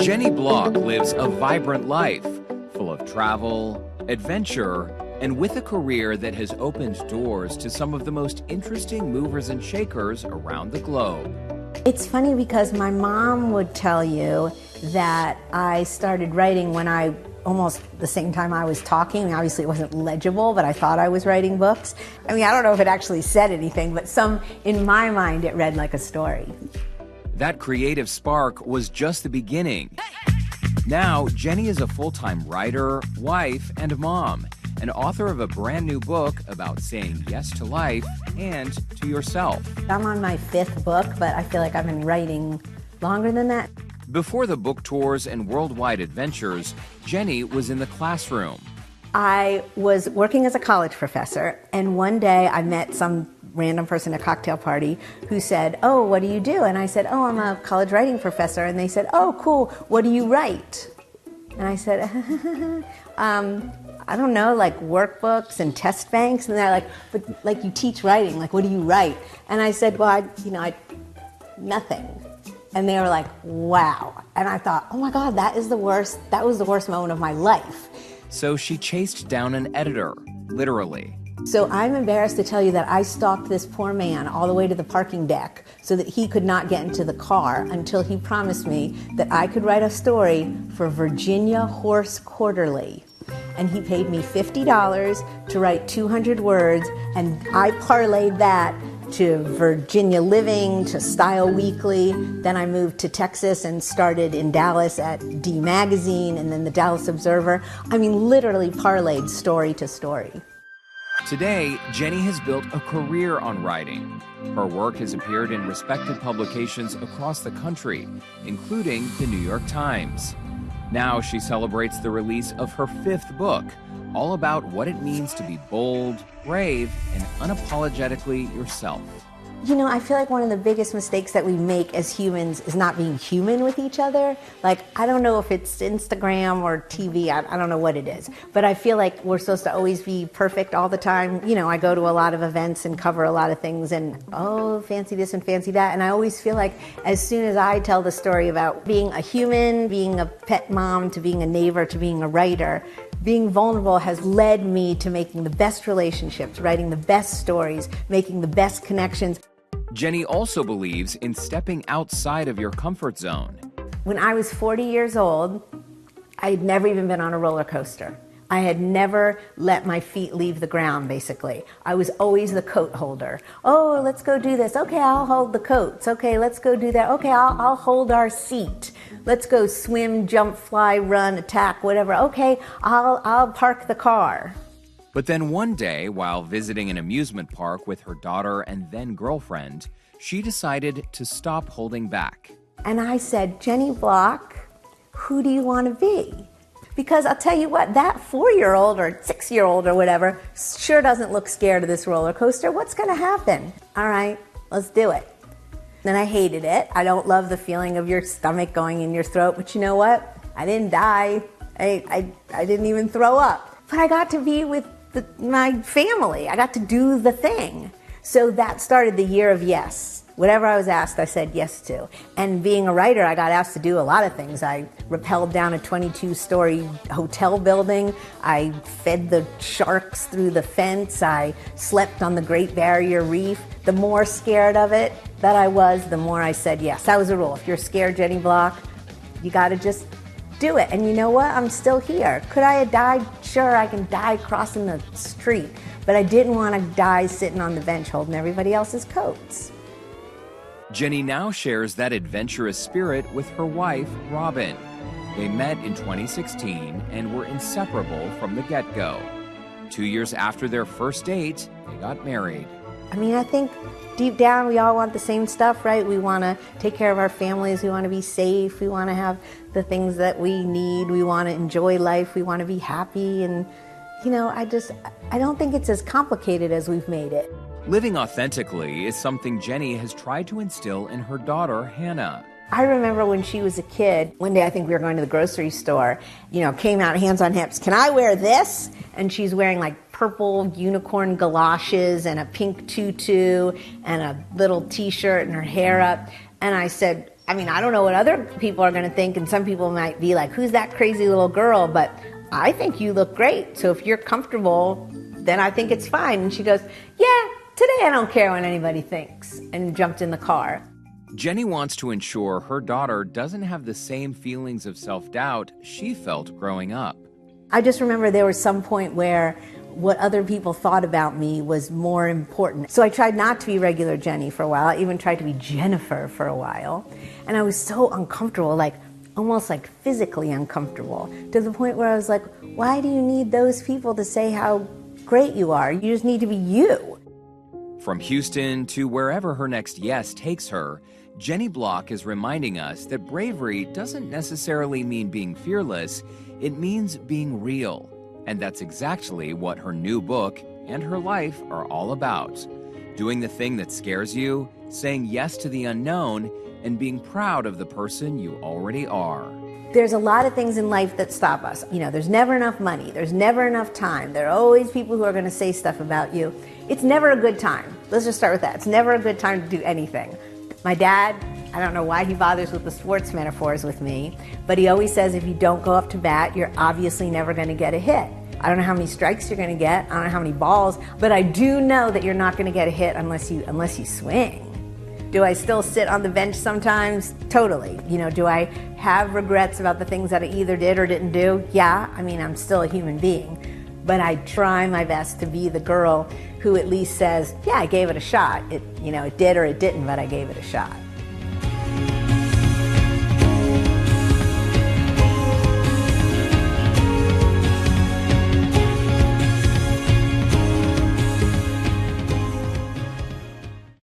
Jenny Block lives a vibrant life, full of travel, adventure, and with a career that has opened doors to some of the most interesting movers and shakers around the globe. It's funny because my mom would tell you that I started writing when almost the same time I was talking. Obviously it wasn't legible, but I thought I was writing books. I mean, I don't know if it actually said anything, but in my mind, it read like a story. That creative spark was just the beginning. Now, Jenny is a full-time writer, wife, and mom, and author of a brand new book about saying yes to life and to yourself. I'm on my 5th book, but I feel like I've been writing longer than that. Before the book tours and worldwide adventures, Jenny was in the classroom. I was working as a college professor, and one day I met some random person at a cocktail party who said, "Oh, what do you do?" And I said, "Oh, I'm a college writing professor." And they said, "Oh, cool, what do you write?" And I said, I don't know, like workbooks and test banks. And they're like, "But like you teach writing, like what do you write?" And I said, "Well, nothing." And they were like, "Wow." And I thought, oh my God, that was the worst moment of my life. So she chased down an editor, literally. So I'm embarrassed to tell you that I stalked this poor man all the way to the parking deck so that he could not get into the car until he promised me that I could write a story for Virginia Horse Quarterly. And he paid me $50 to write 200 words, and I parlayed that to Virginia Living, to Style Weekly. Then I moved to Texas and started in Dallas at D Magazine and then the Dallas Observer. I mean, literally parlayed story to story. Today, Jenny has built a career on writing. Her work has appeared in respected publications across the country, including the New York Times. Now she celebrates the release of her 5th book, all about what it means to be bold, brave, and unapologetically yourself. You know, I feel like one of the biggest mistakes that we make as humans is not being human with each other. Like, I don't know if it's Instagram or TV, I don't know what it is, but I feel like we're supposed to always be perfect all the time. You know, I go to a lot of events and cover a lot of things and, oh, fancy this and fancy that. And I always feel like as soon as I tell the story about being a human, being a pet mom, to being a neighbor, to being a writer, being vulnerable has led me to making the best relationships, writing the best stories, making the best connections. Jenny also believes in stepping outside of your comfort zone. When I was 40 years old, I had never even been on a roller coaster. I had never let my feet leave the ground, basically. I was always the coat holder. Oh, let's go do this. Okay, I'll hold the coats. Okay, let's go do that. Okay, I'll hold our seat. Let's go swim, jump, fly, run, attack, whatever. Okay, I'll park the car. But then one day, while visiting an amusement park with her daughter and then girlfriend, she decided to stop holding back. And I said, "Jenny Block, who do you want to be?" Because I'll tell you what, that 4-year-old or 6-year-old or whatever sure doesn't look scared of this roller coaster. What's going to happen? All right, let's do it. Then I hated it. I don't love the feeling of your stomach going in your throat, but you know what? I didn't die. I didn't even throw up. But I got to be with my family. I got to do the thing. So that started the year of yes. Whatever I was asked, I said yes to. And being a writer, I got asked to do a lot of things. I rappelled down a 22-story hotel building. I fed the sharks through the fence. I slept on the Great Barrier Reef. The more scared of it that I was, the more I said yes. That was a rule. If you're scared, Jenny Block, you got to just do it. And you know what? I'm still here. Could I have died? Sure, I can die crossing the street. But I didn't want to die sitting on the bench holding everybody else's coats. Jenny now shares that adventurous spirit with her wife, Robin. They met in 2016 and were inseparable from the get-go. 2 years after their first date, they got married. I mean, I think deep down we all want the same stuff, right? We want to take care of our families. We want to be safe. We want to have the things that we need. We want to enjoy life. We want to be happy. And, you know, I don't think it's as complicated as we've made it. Living authentically is something Jenny has tried to instill in her daughter, Hannah. I remember when she was a kid, one day I think we were going to the grocery store, came out hands on hips, "Can I wear this?" And she's wearing like purple unicorn galoshes and a pink tutu and a little t-shirt and her hair up. And I said, I mean, I don't know what other people are going to think, and some people might be like, who's that crazy little girl? But I think you look great, so if you're comfortable, then I think it's fine. And she goes, yeah, today I don't care what anybody thinks, and jumped in the car. Jenny wants to ensure her daughter doesn't have the same feelings of self-doubt she felt growing up. I just remember there was some point where what other people thought about me was more important. So I tried not to be regular Jenny for a while. I even tried to be Jennifer for a while. And I was so uncomfortable, like almost like physically uncomfortable, to the point where I was like, why do you need those people to say how great you are? You just need to be you. From Houston to wherever her next yes takes her, Jenny Block is reminding us that bravery doesn't necessarily mean being fearless, it means being real. And that's exactly what her new book and her life are all about. Doing the thing that scares you, saying yes to the unknown, and being proud of the person you already are. There's a lot of things in life that stop us. You know, there's never enough money. There's never enough time. There are always people who are going to say stuff about you. It's never a good time. Let's just start with that. It's never a good time to do anything. My dad, I don't know why he bothers with the sports metaphors with me, but he always says if you don't go up to bat, you're obviously never going to get a hit. I don't know how many strikes you're going to get. I don't know how many balls, but I do know that you're not going to get a hit unless you swing. Do I still sit on the bench sometimes? Totally. You know, do I have regrets about the things that I either did or didn't do? Yeah, I mean, I'm still a human being. But I try my best to be the girl who at least says, yeah, I gave it a shot. It did or it didn't, but I gave it a shot.